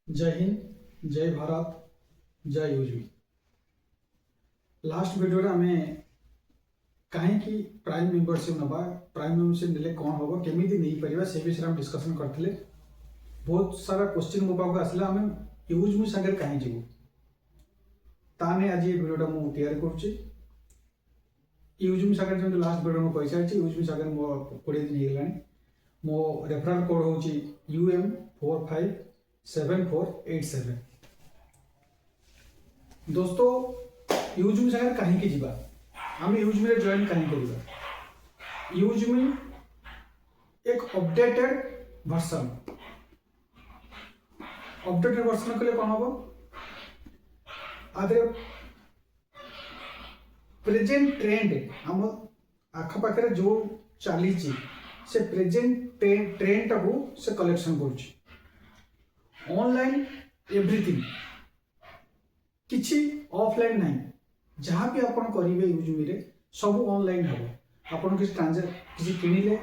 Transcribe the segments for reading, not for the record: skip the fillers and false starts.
जय हिंद, जय भारत, जय यूजवी। लास्ट वीडियो आमे कहीं प्राइम मेंबरशिप नवा प्राइम मेंबरशिप नेले कौन हम केमी नहीं पार से विषय में डिस्कसन करते। बहुत सारा क्वेश्चन मो पाक आसला आम यूजमी सागर कहीं जीवु ताने आज ये वीडियोटा मुझे तैयारी करुच्ची। यूजमी सागर जो लास्ट वीडियो में कही सारी यूजमी सागर मो 20 दिन होगा। मो रेफरल कोड हूँ UM457487। दोस्तों यूजमी सागर कहीं जीवा आम यूजमी जॉइन कहीं करवा। यूजमी एक अपडेटेड वर्सन कले कौन हम आदे प्रेजेंट ट्रेंड आम आखपाखे जो चली से प्रेजेंट ट्रेंड टाको से कलेक्शन कर ऑनलाइन एवरीथिंग किसी ऑफलाइन नहीं। जहाँ भी आप करेंगे यूजमी रे सब ऑनलाइन हम। आप किसी किଣିले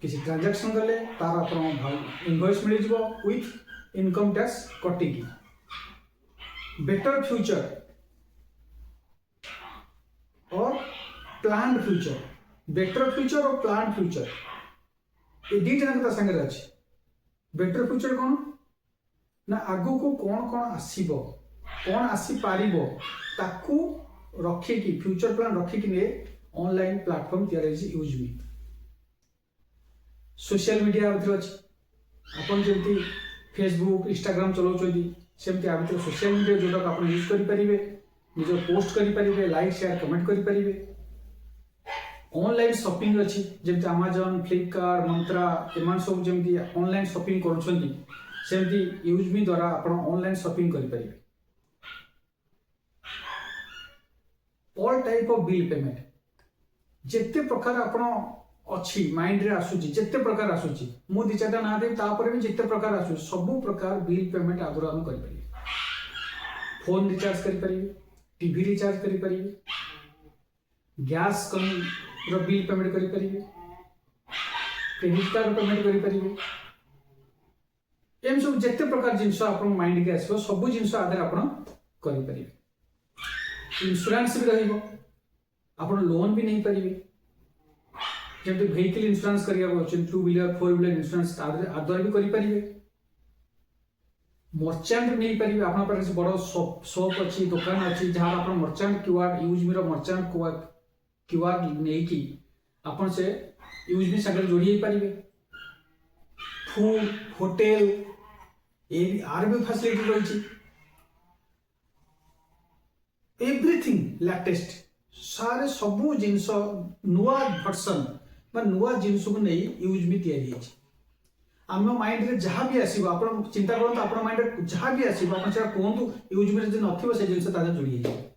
किसी ट्रांजैक्शन कले तार आप इनवॉइस मिल जाव विथ इनकम टैक्स कटिकी। बेटर फ्यूचर और प्लान्ड फ्यूचर, बेटर फ्यूचर और प्लान्ड फ्यूचर ये दुईटा जाक सागर अच्छे। बेटर फ्यूचर कौन ना आगो को कौन कौन आसीबो कौन आसी पारिबो ताकू रखिकी फ्यूचर प्लान रखिकी ने ऑनलाइन प्लेटफॉर्म तैयार यूजमी। सोशल मीडिया अच्छी आपन जमी फेसबुक इंस्टाग्राम चलाउछंती सेमती आ भीतर सोशल मीडिया जोटा आप यूज करें निज पोस्ट करें लाइक शेयर कमेंट करें। ऑनलाइन शॉपिंग अच्छी जमी अमेजन फ्लिपकार्ट मंत्रा एम सब जमी ऑनलाइन शॉपिंग करमती यूजमी द्वारा आप ऑनलाइन शॉपिंग करें। All type of bill payment जिते प्रकार आप अच्छी माइंड रे आसुची जिते प्रकार आसुची मु दी चारटा ना देवी तापर भी जिते प्रकार आसु सब प्रकार बिल पेमेंट आगुरी आम कर फोन रिचार्ज करें टीवी रिचार्ज करें गैस बिल पेमेंट करें क्रेडिट कार्ड पेमेंट करें। एम सब जिते प्रकार जिनस आप माइंड के आसो सब जिनस आधार आप करें। इंश्योरेंस भी रही आप लोन भी नहीं पारे जमी व्हीकल इंश्योरेंस करें 2 व्हीलर 4 व्हीलर इंश्योरेंस द्वारा भी करें। मर्चेंट नहीं पारे आप बड़ शॉप अच्छी दुकान अच्छी जहाँ आप मर्चेंट क्यूआर यूजमी मर्चेंट क्यूआर नहीं कि आप से यूजमी सागर जोड़ी पारे। फूड होटेल आर भी फैसिलिटी रही एवरीथिंग लेटेस्ट सारे सबू जिनस नुआ वर्सन नुआ जिनस को नहीं यूजमी तैयारी आम माइंड रे जहाँ भी आसो आप चिंता करूँ आप माइंड जहाँ भी आसो आप कहतु यूजमी जो नथिबो से जिनस ताजा जोड़ी जाए।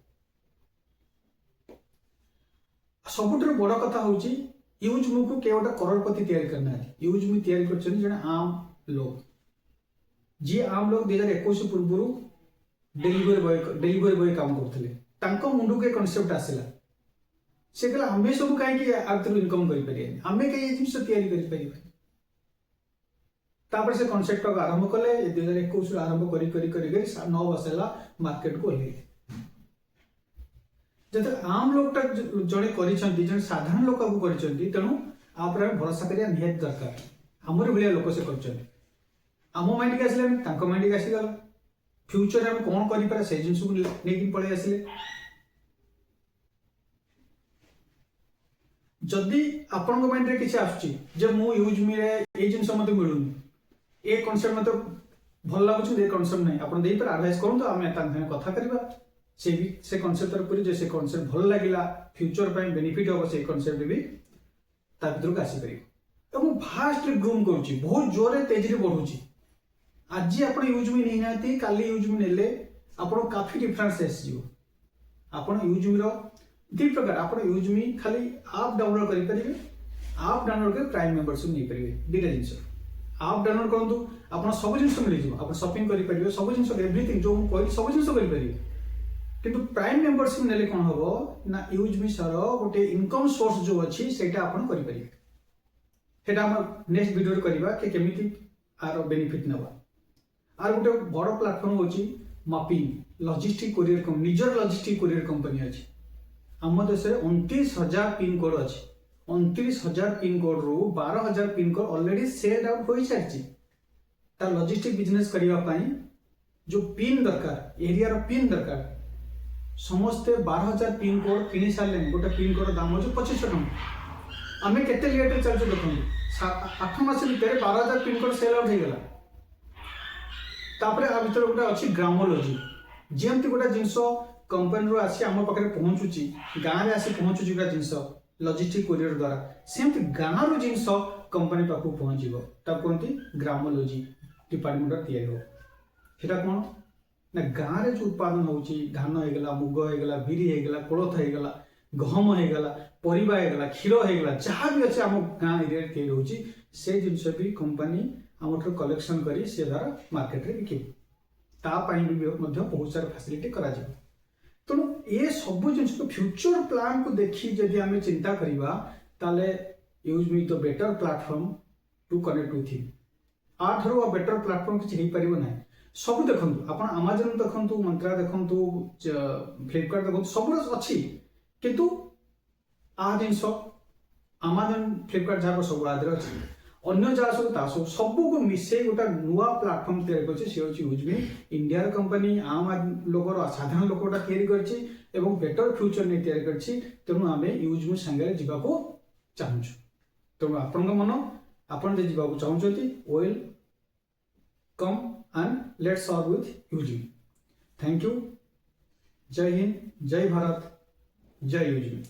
सबुठ बड़ कथा हूँ यूजमी को किए गोटे करोड़पति तैयारी करना है। यूजमी तैयारी कर जड़े आम लोग जी आम लोग 2021 पूर्व डेलीवरी बॉय काम करते मुंड को कनसेप्ट आसला से कहला आम सब कहीं आर इनकम करें आम कहीं जिन तैयारी कर से कनसेप्ट आरंभ कले 2021 आरंभ कर 9 वर्ष है मार्केट को ओह्ल जब आम लोग जड़े कर साधारण लोक कर तेणु आप भरोसा करिया निहाती दरकार। आमर भाया लोक से कर आम माइंड के आसले माइंड के आसीगला फ्यूचर में कौन कर से जिन को लेकिन पलि आसिले। जदि आपण माइंड रे किसी आसुची मु यूजमी रे ए जिनस मते मिलुनी ए कॉन्सेप्ट मते भल लागुची ए कॉन्सेप्ट नहीं आप दे पर एडवाइस करूँ तो आम कथा करबा से कॉन्सेप्ट पर जे से कॉन्सेप्ट भल लागिला फ्यूचर पे बेनिफिट हो से कॉन्सेप्ट भी ता भीतर को आसी परिबे। तो मु फास्ट ग्रूम करूची बहुत जोरे तेज रे बढ़ुची। आज आप यूजमी नहीं नाती काली यूजमी नेले आप काफी डिफरेंस आसो। आप यूजमी दी प्रकार आप यूजमी खाली आप डाउनलोड करें आप डाउनलोड कर प्राइम मेंबरशिप नहीं पारे दुईटा जिन आप डाउनलोड करूँ आप सब जिन मिल जाए शॉपिंग करें सब जिन एवरीथिंग जो कह सब जिन करें किंतु प्राइम मेंबरशिप नेले कौन हम ना यूजमी सर गोटे इनकम सोर्स जो अच्छी से नेक्स्ट वीडियो करवा कि केमिति आर बेनिफिट नवा। आर गोटे बड़ प्लाटफर्म होची मापिंग लॉजिस्टिक कोरियर कंपनी निजर लॉजिस्टिक कोरियर कंपनी अछि आम देश में 29,000 पिन कोड अच्छी 29,000 पिन कोड रु 12,000 pin code already sell out हो सारी तार लॉजिस्टिक बिजनेस करने जो पिन दरकार एरिया रो पिन दरकार समस्ते 12,000 पिन कोड किनी सारे गोटे पिन कोड दाम हो 2500 टଙ୍କା आम केते लेट चलते देखो 8 मास भितर 12,000 पिन कोड सेल आउट हो गला तापरे आ भीतर गोटे अच्छी ग्रामोलॉजी जमती गोटे जिनस कंपनी रो आसी आम पाखे पहुंचुची गाँव में आसी पहुंचुची गोटे जिनस लॉजिस्टिक कोरियर द्वारा सेमती गाँव रो जिनस कंपनी पाखु पहुंचो कहते ग्रामोलॉजी डिपार्टमेंट या सेटा कौन ना गाँव में जो उत्पादन होची धान होगला मुग होगला बिरी होगला कोलथ होगला गहम होगला परिबा होगला क्षीर होगला जहाँ भी अच्छे आम गाँव एरिया तैयारी होची से जिनस भी कंपनी आम कलेक्शन करी से द्वारा मार्केट में बिके तापाई भी बहुत सारा फैसिलिटी करा तेणु ये सब जिन फ्यूचर प्लान को देखी जदि आम चिंता करवा ताले use me the better platform to connect with him at better platform किसी हो पार ना सब देखूँ आप आमाजन देखूँ मंत्रा देखूँ फ्लिपकार्ट देखो सब अच्छी किंतु आ जिन आमाजन फ्लिपकार्ट जहाँ सब आदि अच्छी अन्य जहाँ सब सबको मिसे गोटे नुआ प्लाटफर्म तैयारी कर यूजमी इंडिया कंपनी आम लोक साधारण लोकटा तैयारी बेटर फ्यूचर नहीं तैयारी कर तेणु आम यूजमी सांगे जावाक चाहूँ तेणु आपण मन आपड़ जावाक चाहते welcome and let's serve with यूजमी थैंक यू जय हिंद जय भारत जय यूजमी।